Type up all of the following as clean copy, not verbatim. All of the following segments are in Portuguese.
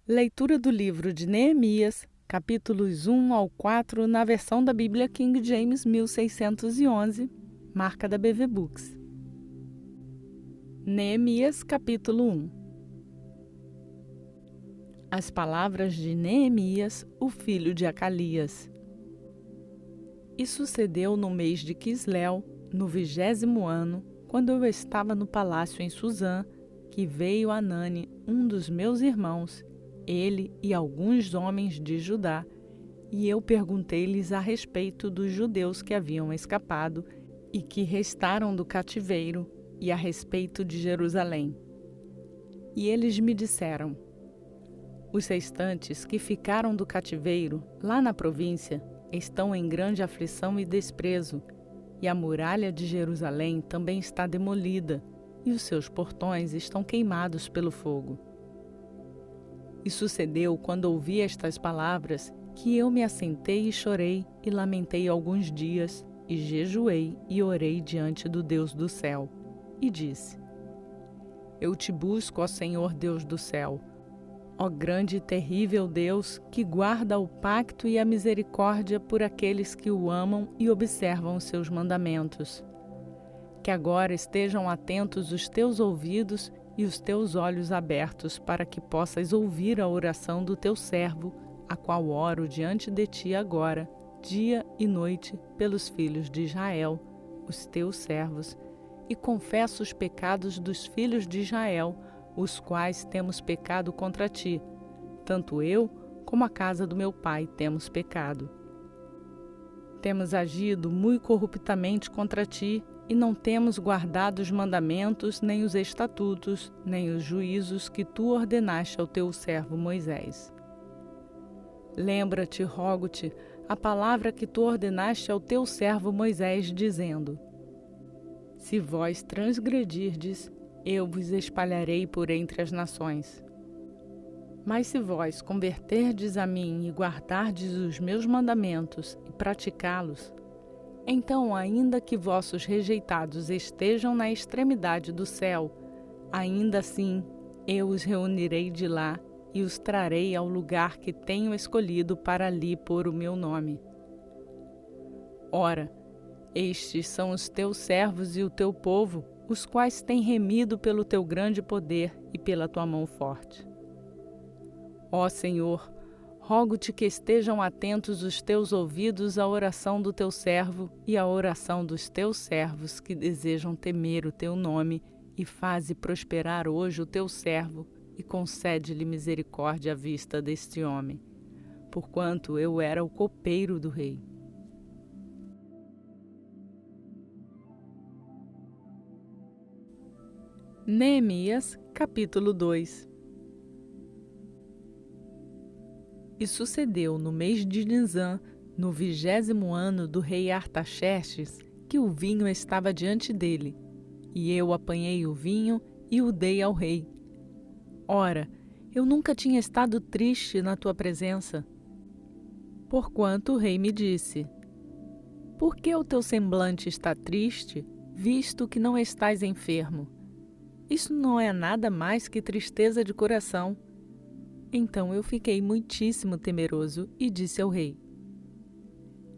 Leitura do livro de Neemias, capítulos 1 ao 4, na versão da Bíblia King James 1611, marca da BV Books. Neemias, capítulo 1. As palavras de Neemias, o filho de Acalias. E sucedeu no mês de Quisleu, no 20º ano, quando eu estava no palácio em Susã, que veio Anani, um dos meus irmãos, ele e alguns homens de Judá, e eu perguntei-lhes a respeito dos judeus que haviam escapado e que restaram do cativeiro, e a respeito de Jerusalém. E eles me disseram: os restantes que ficaram do cativeiro, lá na província, estão em grande aflição e desprezo, e a muralha de Jerusalém também está demolida, e os seus portões estão queimados pelo fogo. E sucedeu, quando ouvi estas palavras, que eu me assentei e chorei, e lamentei alguns dias, e jejuei e orei diante do Deus do céu, e disse: eu te busco, ó Senhor Deus do céu, ó grande e terrível Deus, que guarda o pacto e a misericórdia por aqueles que o amam e observam os seus mandamentos. Que agora estejam atentos os teus ouvidos e os teus olhos abertos, para que possas ouvir a oração do teu servo, a qual oro diante de ti agora, dia e noite, pelos filhos de Israel, os teus servos, e confesso os pecados dos filhos de Israel, os quais temos pecado contra ti. Tanto eu como a casa do meu pai temos pecado. Temos agido muito corruptamente contra ti, e não temos guardado os mandamentos, nem os estatutos, nem os juízos que tu ordenaste ao teu servo Moisés. Lembra-te, rogo-te, a palavra que tu ordenaste ao teu servo Moisés, dizendo: se vós transgredirdes, eu vos espalharei por entre as nações. Mas se vós converterdes a mim e guardardes os meus mandamentos e praticá-los, então, ainda que vossos rejeitados estejam na extremidade do céu, ainda assim eu os reunirei de lá e os trarei ao lugar que tenho escolhido para ali pôr o meu nome. Ora, estes são os teus servos e o teu povo, os quais têm remido pelo teu grande poder e pela tua mão forte. Ó Senhor, rogo-te que estejam atentos os teus ouvidos à oração do teu servo e à oração dos teus servos que desejam temer o teu nome, e faze prosperar hoje o teu servo e concede-lhe misericórdia à vista deste homem, porquanto eu era o copeiro do rei. Neemias, capítulo 2. E sucedeu no mês de Nisã, no 20º ano do rei Artaxerxes, que o vinho estava diante dele, e eu apanhei o vinho e o dei ao rei. Ora, eu nunca tinha estado triste na tua presença. Porquanto o rei me disse: por que o teu semblante está triste, visto que não estás enfermo? Isso não é nada mais que tristeza de coração. Então eu fiquei muitíssimo temeroso e disse ao rei: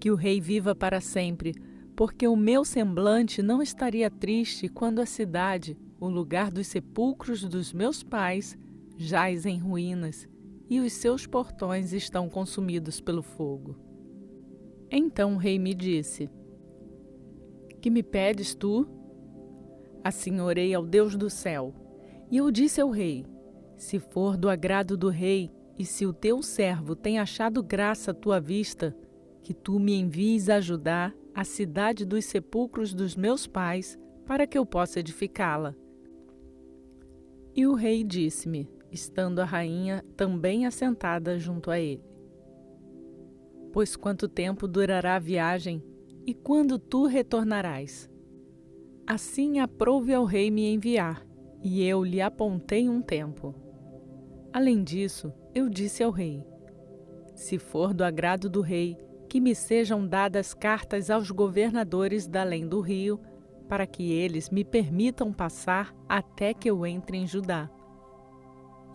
que o rei viva para sempre, porque o meu semblante não estaria triste quando a cidade, o lugar dos sepulcros dos meus pais, jaz em ruínas, e os seus portões estão consumidos pelo fogo. Então o rei me disse: que me pedes tu? Assim orei ao Deus do céu, e eu disse ao rei: se for do agrado do rei, e se o teu servo tem achado graça à tua vista, que tu me envies ajudar a cidade dos sepulcros dos meus pais, para que eu possa edificá-la. E o rei disse-me, estando a rainha também assentada junto a ele: pois quanto tempo durará a viagem, e quando tu retornarás? Assim aprouve ao rei me enviar, e eu lhe apontei um tempo. Além disso, eu disse ao rei: se for do agrado do rei, que me sejam dadas cartas aos governadores da além do rio, para que eles me permitam passar até que eu entre em Judá.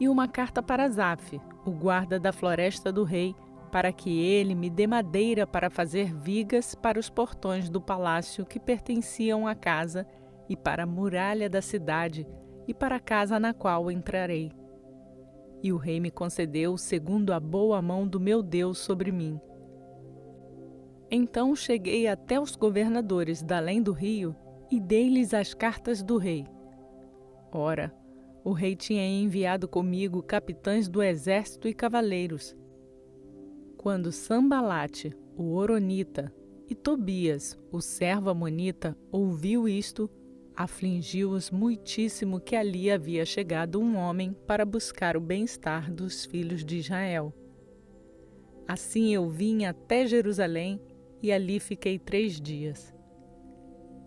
e uma carta para Zaf, o guarda da floresta do rei, para que ele me dê madeira para fazer vigas para os portões do palácio que pertenciam à casa e para a muralha da cidade e para a casa na qual entrarei. E o rei me concedeu segundo a boa mão do meu Deus sobre mim. Então cheguei até os governadores da além do rio e dei-lhes as cartas do rei. Ora, o rei tinha enviado comigo capitães do exército e cavaleiros. Quando Sambalate, o Horonita, e Tobias, o servo amonita, ouviu isto, afligiu-os muitíssimo que ali havia chegado um homem para buscar o bem-estar dos filhos de Israel. Assim eu vim até Jerusalém e ali fiquei 3 dias.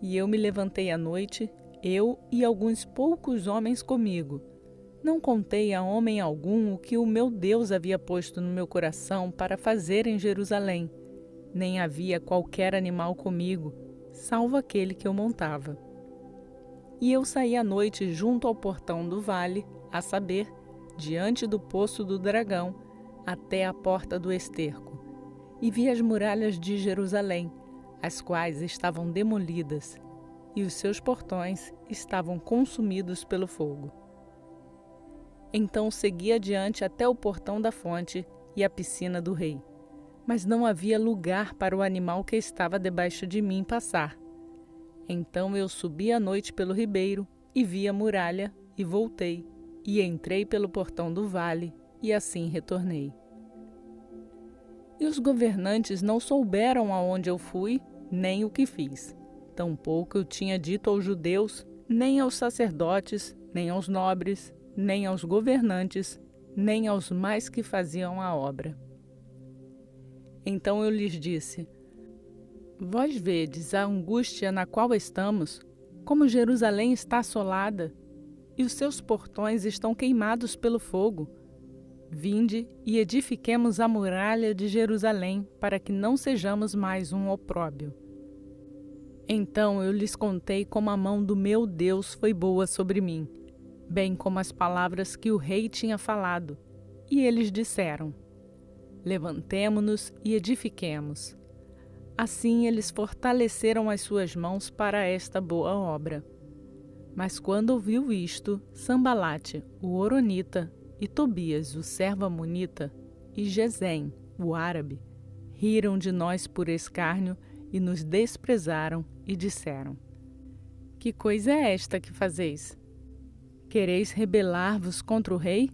E eu me levantei à noite, eu e alguns poucos homens comigo. Não contei a homem algum o que o meu Deus havia posto no meu coração para fazer em Jerusalém, nem havia qualquer animal comigo, salvo aquele que eu montava. E eu saí à noite junto ao portão do vale, a saber, diante do poço do dragão, até a porta do esterco, e vi as muralhas de Jerusalém, as quais estavam demolidas, e os seus portões estavam consumidos pelo fogo. Então segui adiante até o portão da fonte e a piscina do rei, mas não havia lugar para o animal que estava debaixo de mim passar. Então eu subi à noite pelo ribeiro e vi a muralha e voltei, e entrei pelo portão do vale e assim retornei. E os governantes não souberam aonde eu fui, nem o que fiz. Tampouco eu tinha dito aos judeus, nem aos sacerdotes, nem aos nobres, nem aos governantes, nem aos mais que faziam a obra. Então eu lhes disse: Vós vedes a angústia na qual estamos, como Jerusalém está assolada, e os seus portões estão queimados pelo fogo. Vinde e edifiquemos a muralha de Jerusalém, para que não sejamos mais um opróbio. Então eu lhes contei como a mão do meu Deus foi boa sobre mim, bem como as palavras que o rei tinha falado. E eles disseram: Levantemo-nos e edifiquemos. Assim eles fortaleceram as suas mãos para esta boa obra. Mas quando ouviu isto, Sambalate, o Horonita, e Tobias, o servo amonita, e Gesem, o árabe, riram de nós por escárnio e nos desprezaram e disseram: Que coisa é esta que fazeis? Quereis rebelar-vos contra o rei?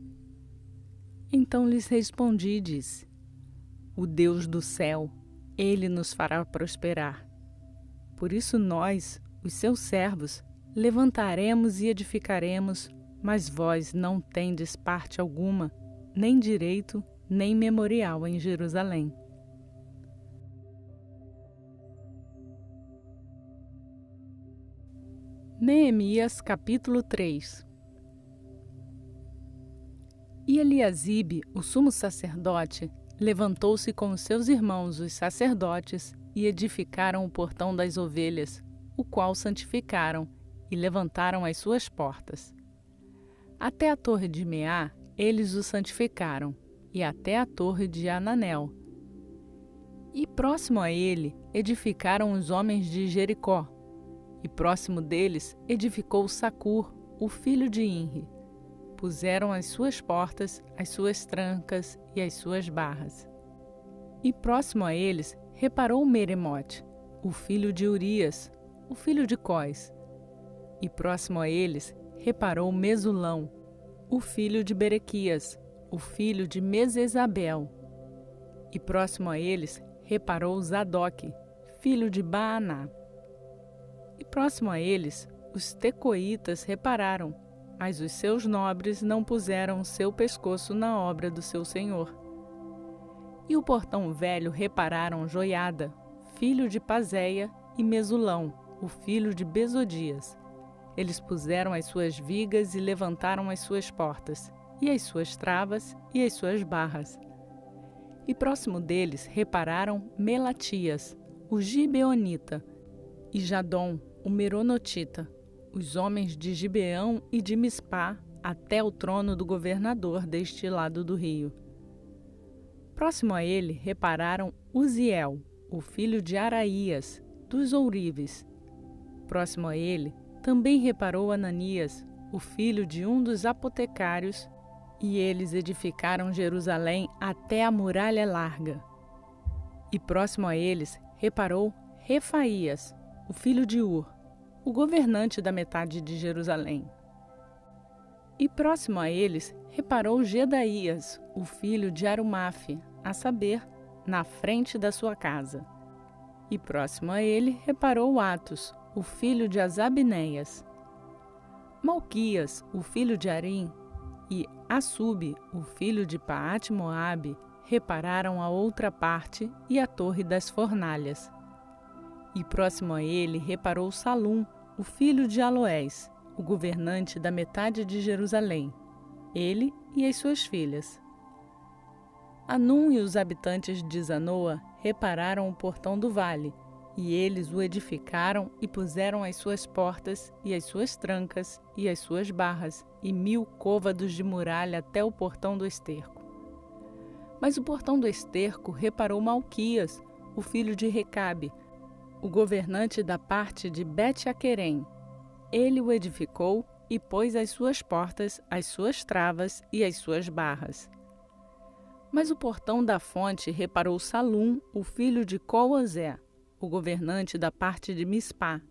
Então lhes respondi e disse: O Deus do céu, ele nos fará prosperar. Por isso nós, os seus servos, levantaremos e edificaremos, mas vós não tendes parte alguma, nem direito, nem memorial em Jerusalém. Neemias capítulo 3. E Eliasibe, o sumo sacerdote, levantou-se com os seus irmãos, os sacerdotes, e edificaram o portão das ovelhas, o qual santificaram, e levantaram as suas portas. Até a torre de Meá, eles o santificaram, e até a torre de Ananel. E próximo a ele, edificaram os homens de Jericó, e próximo deles edificou Sacur, o filho de Imri. Puseram as suas portas, as suas trancas e as suas barras. E próximo a eles reparou Meremote, o filho de Urias, o filho de Cós. E próximo a eles reparou Mesulão, o filho de Berequias, o filho de Mesesabel. E próximo a eles reparou Zadok, filho de Baaná. E próximo a eles os tecoitas repararam, mas os seus nobres não puseram seu pescoço na obra do seu senhor. E o portão velho repararam Joiada, filho de Pazéia, e Mesulão, o filho de Besodias. Eles puseram as suas vigas e levantaram as suas portas, e as suas travas e as suas barras. E próximo deles repararam Melatias, o Gibeonita, e Jadom, o Meronotita, os homens de Gibeão e de Mispá, até o trono do governador deste lado do rio. Próximo a ele repararam Uziel, o filho de Araías, dos ourives. Próximo a ele também reparou Ananias, o filho de um dos apotecários, e eles edificaram Jerusalém até a muralha larga. E próximo a eles reparou Refaías, o filho de Ur, o governante da metade de Jerusalém. E próximo a eles reparou Gedaías, o filho de Arumafe, a saber, na frente da sua casa. E próximo a ele reparou Atos, o filho de Asabneias. Malquias, o filho de Arim, e Assube, o filho de Paate-Moabe, repararam a outra parte e a torre das fornalhas. E próximo a ele reparou Salum, o filho de Aloés, o governante da metade de Jerusalém, ele e as suas filhas. Anum e os habitantes de Zanoa repararam o portão do vale, e eles o edificaram e puseram as suas portas, e as suas trancas, e as suas barras, e 1000 côvados de muralha até o portão do esterco. Mas o portão do esterco reparou Malquias, o filho de Recabe, o governante da parte de Bet-Aquerem. Ele o edificou e pôs as suas portas, as suas travas e as suas barras. Mas o portão da fonte reparou Salum, o filho de Coozé, o governante da parte de Mispá.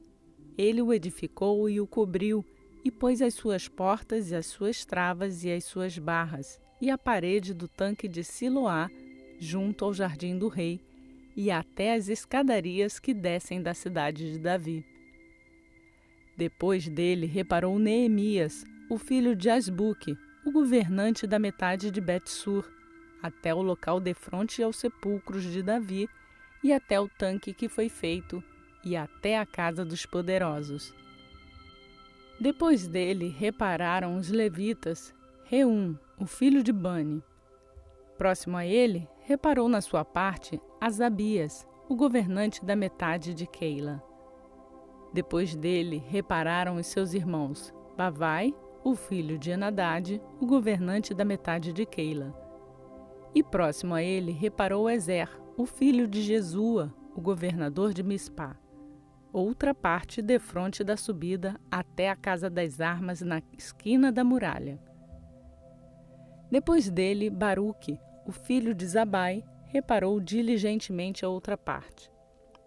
Ele o edificou e o cobriu, e pôs as suas portas e as suas travas e as suas barras, e a parede do tanque de Siloá, junto ao jardim do rei, e até as escadarias que descem da cidade de Davi. Depois dele reparou Neemias, o filho de Asbuque, o governante da metade de Bet-Sur, até o local defronte aos sepulcros de Davi, e até o tanque que foi feito, e até a casa dos poderosos. Depois dele repararam os levitas, Reum, o filho de Bani. Próximo a ele, reparou na sua parte Asabias, o governante da metade de Keila. Depois dele repararam os seus irmãos, Bavai, o filho de Enadade, o governante da metade de Keila. E próximo a ele reparou Ezer, o filho de Jesua, o governador de Mispá. Outra parte defronte da subida até a casa das armas na esquina da muralha. Depois dele, Baruque, o filho de Zabai, reparou diligentemente a outra parte,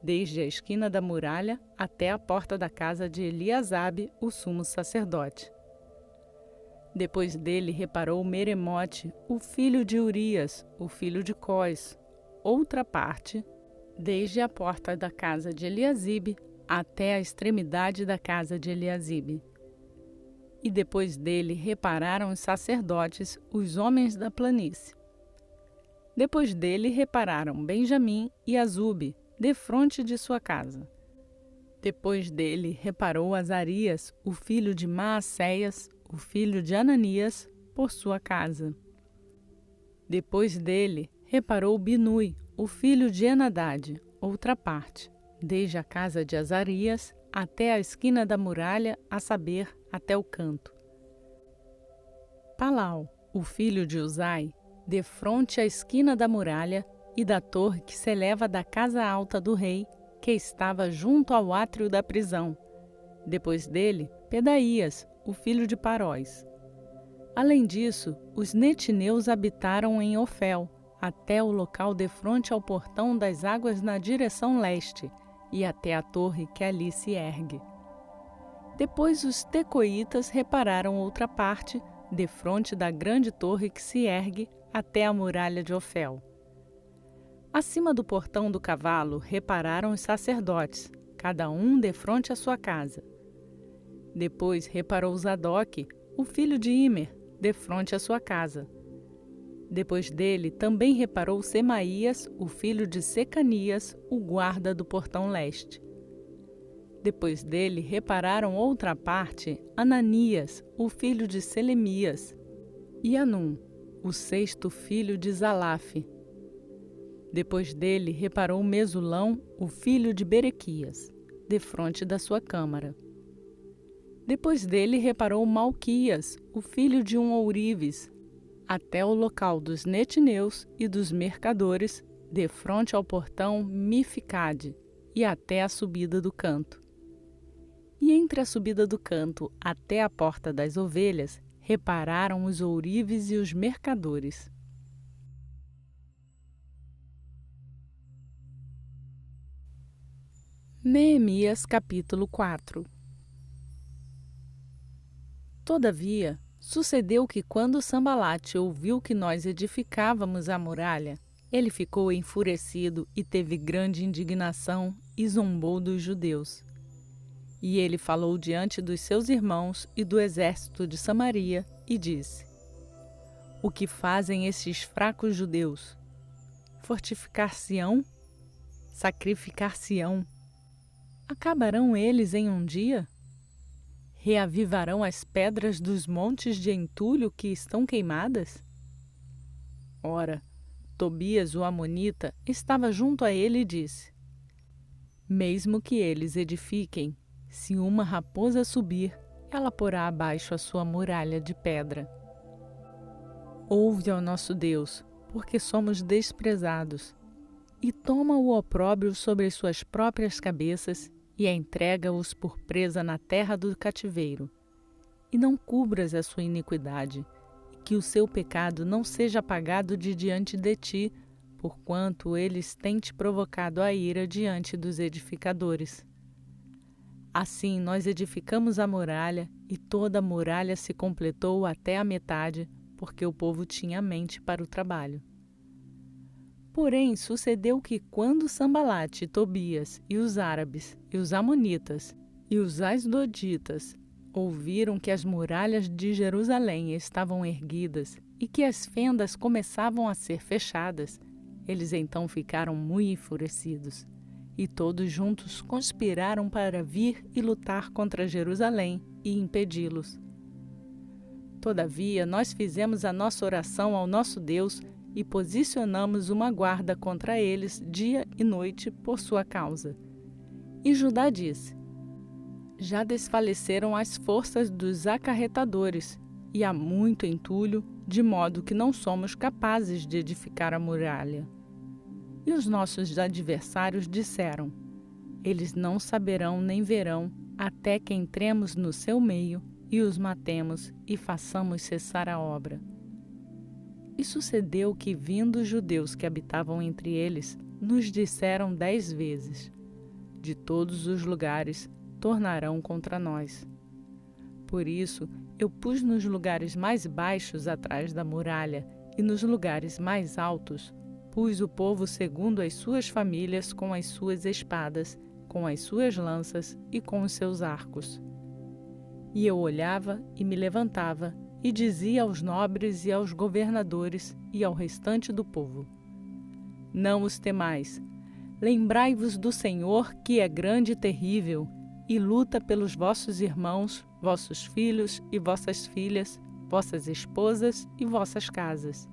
desde a esquina da muralha até a porta da casa de Eliasabe, o sumo sacerdote. Depois dele reparou Meremote, o filho de Urias, o filho de Cós, outra parte, desde a porta da casa de Eliasibe até a extremidade da casa de Eliasibe. E depois dele repararam os sacerdotes, os homens da planície. Depois dele repararam Benjamim e Azube, defronte de sua casa. Depois dele reparou Azarias, o filho de Maacéias, o filho de Ananias, por sua casa. Depois dele reparou Binui, o filho de Enadade, outra parte, desde a casa de Azarias até a esquina da muralha, a saber, até o canto. Palau, o filho de Uzai, defronte à esquina da muralha e da torre que se eleva da casa alta do rei, que estava junto ao átrio da prisão. Depois dele, Pedaías, o filho de Paróis. Além disso, os netineus habitaram em Ofel, até o local defronte ao portão das águas na direção leste, e até a torre que ali se ergue. Depois os tecoitas repararam outra parte, defronte da grande torre que se ergue até a muralha de Ofel. Acima do portão do cavalo repararam os sacerdotes, cada um defronte à sua casa. Depois reparou Zadok, o filho de Imer, defronte à sua casa. Depois dele também reparou Semaías, o filho de Secanias, o guarda do portão leste. Depois dele repararam outra parte Ananias, o filho de Selemias, e Anum, o sexto filho de Zalafe. Depois dele reparou Mesulão, o filho de Berequias, defronte da sua câmara. Depois dele reparou Malquias, o filho de um ourives, até o local dos netineus e dos mercadores, defronte ao portão Mificade, e até a subida do canto. E entre a subida do canto até a porta das ovelhas, repararam os ourives e os mercadores. Neemias capítulo 4. Todavia, sucedeu que quando Sambalate ouviu que nós edificávamos a muralha, ele ficou enfurecido e teve grande indignação e zombou dos judeus. E ele falou diante dos seus irmãos e do exército de Samaria e disse: O que fazem estes fracos judeus? Fortificar-se-ão? Sacrificar-se-ão? Acabarão eles em um dia? Reavivarão as pedras dos montes de entulho que estão queimadas? Ora, Tobias, o amonita, estava junto a ele e disse: Mesmo que eles edifiquem, se uma raposa subir, ela porá abaixo a sua muralha de pedra. Ouve ao nosso Deus, porque somos desprezados, e toma o opróbrio sobre as suas próprias cabeças e entrega-os por presa na terra do cativeiro. E não cubras a sua iniquidade, e que o seu pecado não seja apagado de diante de ti, porquanto eles têm te provocado a ira diante dos edificadores. Assim nós edificamos a muralha, e toda a muralha se completou até a metade, porque o povo tinha mente para o trabalho. Porém, sucedeu que quando Sambalate, Tobias e os árabes, e os amonitas, e os asdoditas ouviram que as muralhas de Jerusalém estavam erguidas e que as fendas começavam a ser fechadas, eles então ficaram muito enfurecidos. E todos juntos conspiraram para vir e lutar contra Jerusalém e impedi-los. Todavia, nós fizemos a nossa oração ao nosso Deus e posicionamos uma guarda contra eles dia e noite por sua causa. E Judá disse: Já desfaleceram as forças dos acarretadores, e há muito entulho, de modo que não somos capazes de edificar a muralha. E os nossos adversários disseram: Eles não saberão nem verão, até que entremos no seu meio e os matemos e façamos cessar a obra. E sucedeu que, vindo os judeus que habitavam entre eles, nos disseram 10 vezes: De todos os lugares tornarão contra nós. Por isso, eu pus nos lugares mais baixos atrás da muralha e nos lugares mais altos, pus o povo segundo as suas famílias com as suas espadas, com as suas lanças e com os seus arcos. E eu olhava e me levantava e dizia aos nobres e aos governadores e ao restante do povo: Não os temais, lembrai-vos do Senhor, que é grande e terrível, e luta pelos vossos irmãos, vossos filhos e vossas filhas, vossas esposas e vossas casas.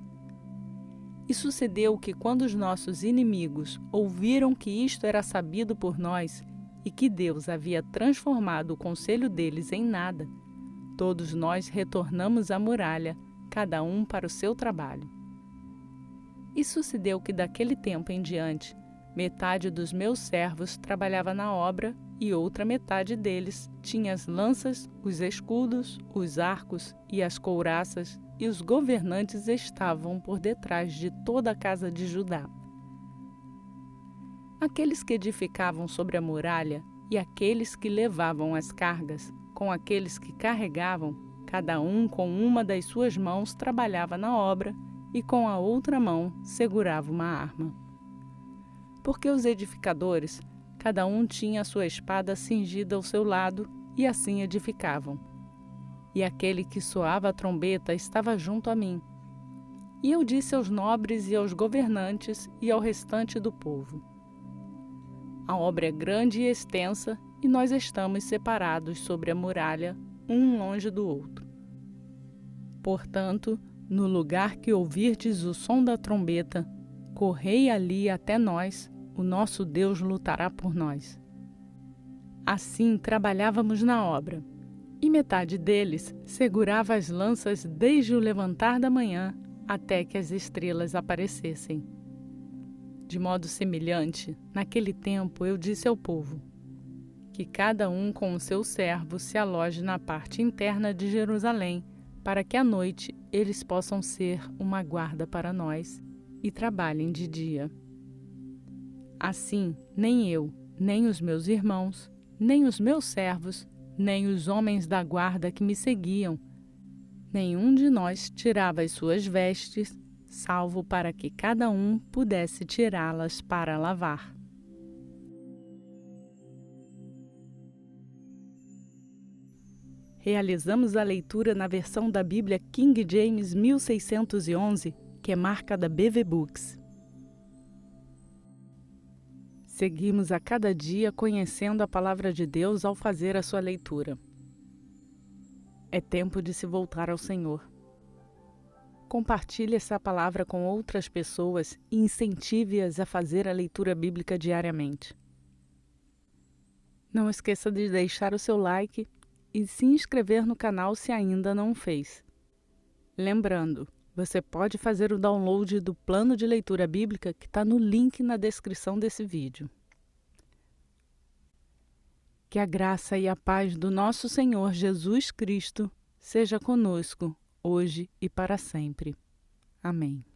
E sucedeu que, quando os nossos inimigos ouviram que isto era sabido por nós, e que Deus havia transformado o conselho deles em nada, todos nós retornamos à muralha, cada um para o seu trabalho. E sucedeu que, daquele tempo em diante, metade dos meus servos trabalhava na obra, e outra metade deles tinha as lanças, os escudos, os arcos e as couraças, e os governantes estavam por detrás de toda a casa de Judá. Aqueles que edificavam sobre a muralha e aqueles que levavam as cargas, com aqueles que carregavam, cada um com uma das suas mãos trabalhava na obra e com a outra mão segurava uma arma. Porque os edificadores, cada um tinha a sua espada cingida ao seu lado e assim edificavam. E aquele que soava a trombeta estava junto a mim. E eu disse aos nobres e aos governantes e ao restante do povo: A obra é grande e extensa, e nós estamos separados sobre a muralha, um longe do outro. Portanto, no lugar que ouvirdes o som da trombeta, correi ali até nós, o nosso Deus lutará por nós. Assim trabalhávamos na obra. e metade deles segurava as lanças desde o levantar da manhã até que as estrelas aparecessem. De modo semelhante, naquele tempo eu disse ao povo: que cada um com o seu servo se aloje na parte interna de Jerusalém, para que à noite eles possam ser uma guarda para nós e trabalhem de dia. Assim, nem eu, nem os meus irmãos, nem os meus servos, nem os homens da guarda que me seguiam, nenhum de nós tirava as suas vestes, salvo para que cada um pudesse tirá-las para lavar. Realizamos a leitura na versão da Bíblia King James 1611, que é marca da BV Books. Seguimos a cada dia conhecendo a Palavra de Deus ao fazer a sua leitura. É tempo de se voltar ao Senhor. Compartilhe essa palavra com outras pessoas e incentive-as a fazer a leitura bíblica diariamente. Não esqueça de deixar o seu like e se inscrever no canal se ainda não o fez. Lembrando, você pode fazer o download do plano de leitura bíblica que está no link na descrição desse vídeo. Que a graça e a paz do nosso Senhor Jesus Cristo seja conosco, hoje e para sempre. Amém.